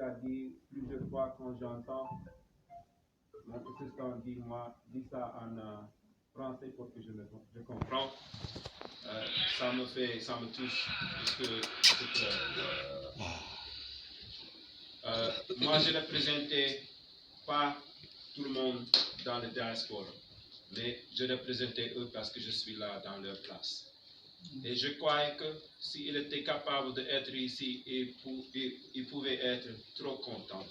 l'a dit plusieurs fois quand j'entends mon assistant dire moi, dis ça en français pour que je comprends. Ça me touche parce que moi je ne représentais pas tout le monde dans le diaspora, mais je représentais eux parce que je suis là dans leur place. Et je croyais que s'il était capable d'être ici, il pouvait être trop content.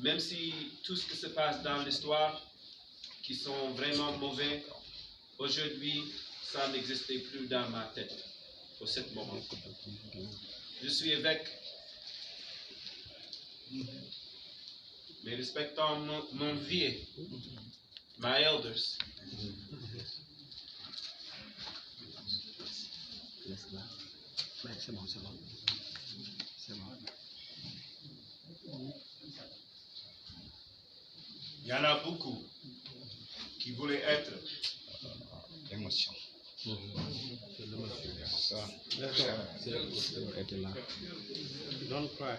Même si tout ce qui se passe dans l'histoire, qui sont vraiment mauvais, aujourd'hui, ça n'existait plus dans ma tête, au ce moment. Je suis avec, mais respectant mon vieux, my elders. C'est bon, c'est bon. C'est bon. Il y en a beaucoup qui voulaient être. L'émotion. C'est l'émotion. Ça. Était là. Don't cry.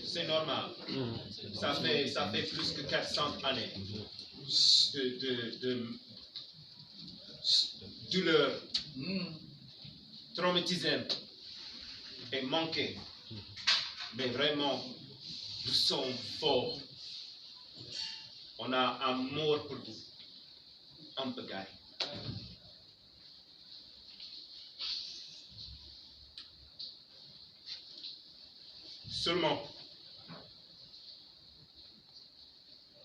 C'est normal. Ça fait plus que 400 années de douleur, traumatisme et manqué. Mais vraiment, nous sommes forts. On a un amour pour vous. Un bagage. Seulement,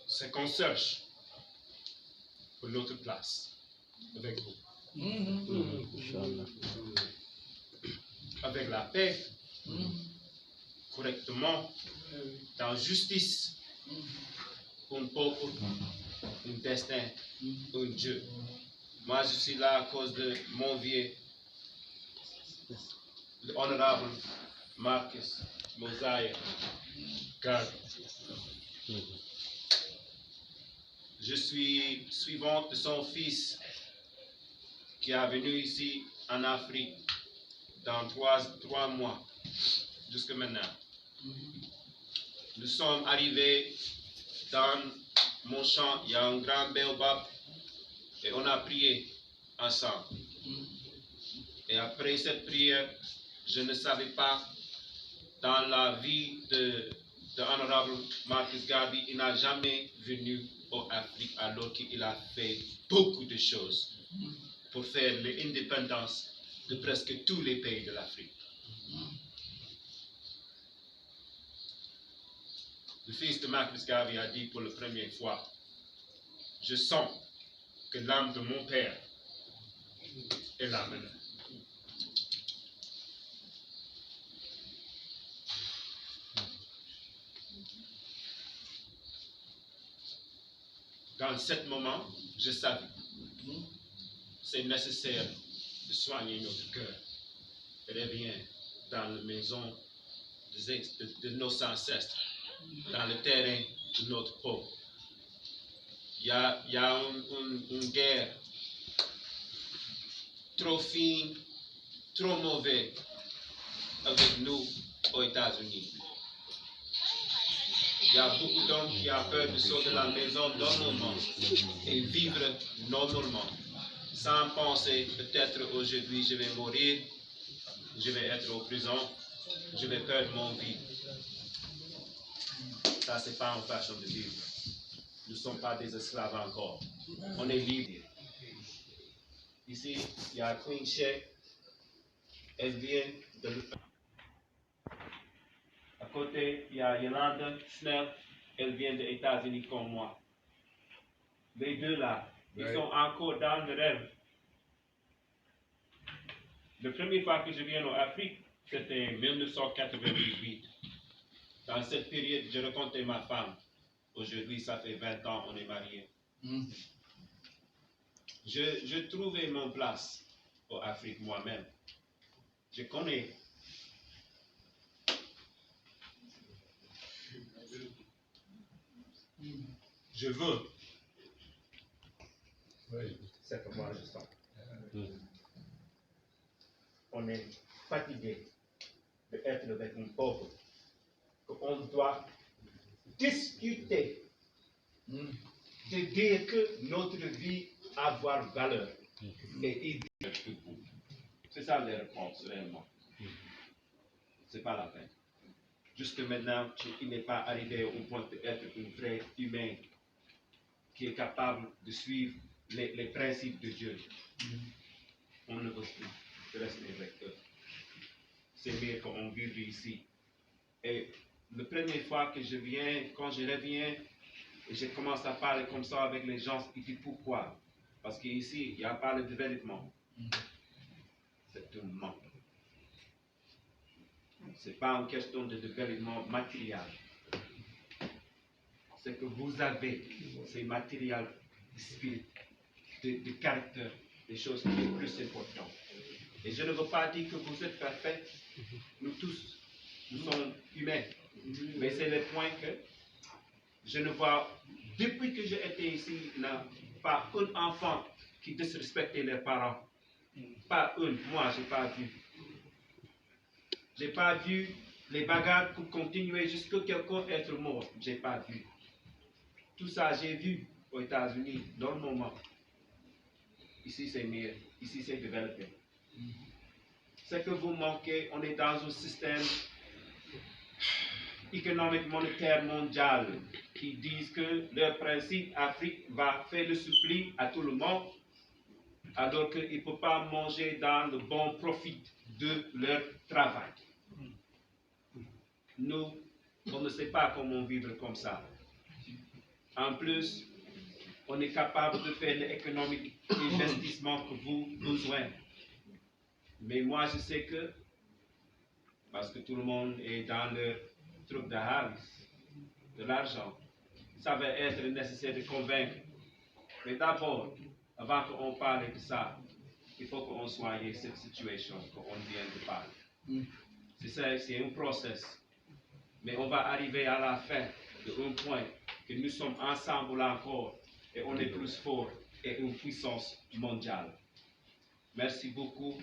c'est qu'on cherche pour notre place avec vous. Avec la paix, correctement, dans la justice, un peuple, un destin, un Dieu. Moi, je suis là à cause de mon vieux, l'honorable Marcus Mosiah Garvey. Je suis suivant de son fils qui est venu ici en Afrique dans 3 mois, jusqu'à maintenant. Nous sommes arrivés dans mon champ, il y a un grand baobab et on a prié ensemble. Et après cette prière, je ne savais pas, dans la vie de l'honorable Marcus Garvey, il n'a jamais venu en Afrique alors qu'il a fait beaucoup de choses pour faire l'indépendance de presque tous les pays de l'Afrique. Le fils de Marcus Garvey a dit pour la première fois, je sens que l'âme de mon père est là maintenant. Dans ce moment, je savais, c'est nécessaire de soigner notre cœur et revient dans la maison de nos ancêtres, dans le terrain de notre peuple. Il y a une guerre trop fine, trop mauvaise avec nous aux États-Unis. Il y a beaucoup d'hommes qui ont peur de sortir de la maison normalement et vivre normalement, sans penser peut-être aujourd'hui je vais mourir, je vais être en prison, je vais perdre mon vie. Ça, c'est pas une façon de vivre. Nous ne sommes pas des esclaves encore. On est libres. Ici, il y a Queen Shea. Elle vient de À côté, il y a Yolanda Snell. Elle vient des États-Unis comme moi. Les deux là, ils sont encore dans le rêve. La première fois que je viens en Afrique, c'était en 1998. Dans cette période, je rencontrais ma femme. Aujourd'hui, ça fait 20 ans, on est mariés. Je trouvais mon place en Afrique moi-même. Je connais. Je veux. Oui, c'est comme moi je sens. qu'on est fatigué d'être avec un peuple, qu'on doit discuter, de dire que notre vie a avoir valeur et il dit c'est ça les réponses réellement. C'est pas la peine. Jusque maintenant, il n'est pas arrivé au point d'être un vrai humain qui est capable de suivre les principes de Dieu. On ne veut plus rester avec eux. C'est mieux qu'on vive ici. Et la première fois que je viens, quand je reviens, et je commence à parler comme ça avec les gens, ils disent pourquoi? Parce qu'ici, il n'y a pas de développement. C'est un manque. Ce n'est pas une question de développement matériel. Ce que vous avez, c'est matériel, spirit, de caractère, des choses qui sont plus importantes. Et je ne veux pas dire que vous êtes parfaits. Nous tous, nous sommes humains. Mais c'est le point que je ne vois, depuis que j'ai été ici, pas un enfant qui disrespectait les parents. Pas une. Moi, je n'ai pas vu. Je n'ai pas vu les bagarres pour continuer jusqu'à quelqu'un être mort. Je n'ai pas vu. Tout ça, j'ai vu aux États-Unis, normalement. Ici, c'est mieux. Ici, c'est développé. Ce que vous manquez, on est dans un système économique monétaire mondial qui disent que leur principe Afrique va faire le suppli à tout le monde, alors qu'ils ne peuvent pas manger dans le bon profit de leur travail. Nous, on ne sait pas comment vivre comme ça. En plus, on est capable de faire l'économique investissement que vous avez besoin. Mais moi, je sais que, parce que tout le monde est dans leur truc de l'argent, ça va être nécessaire de convaincre. Mais d'abord, avant qu'on parle de ça, il faut qu'on soigne cette situation qu'on vient de parler. C'est ça, c'est un process. Mais on va arriver à la fin d'un point que nous sommes ensemble encore et on est plus fort et une puissance mondiale. Merci beaucoup.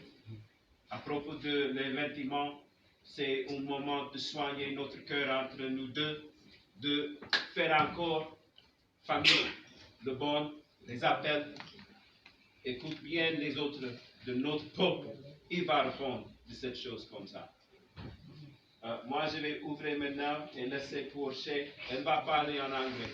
À propos de l'événement, c'est un moment de soigner notre cœur entre nous deux, de faire encore famille, le bon, les appels. Écoute bien les autres de notre peuple. Il va répondre de cette chose comme ça. Moi, je vais ouvrir maintenant et laisser pour Chez. Elle va parler en anglais.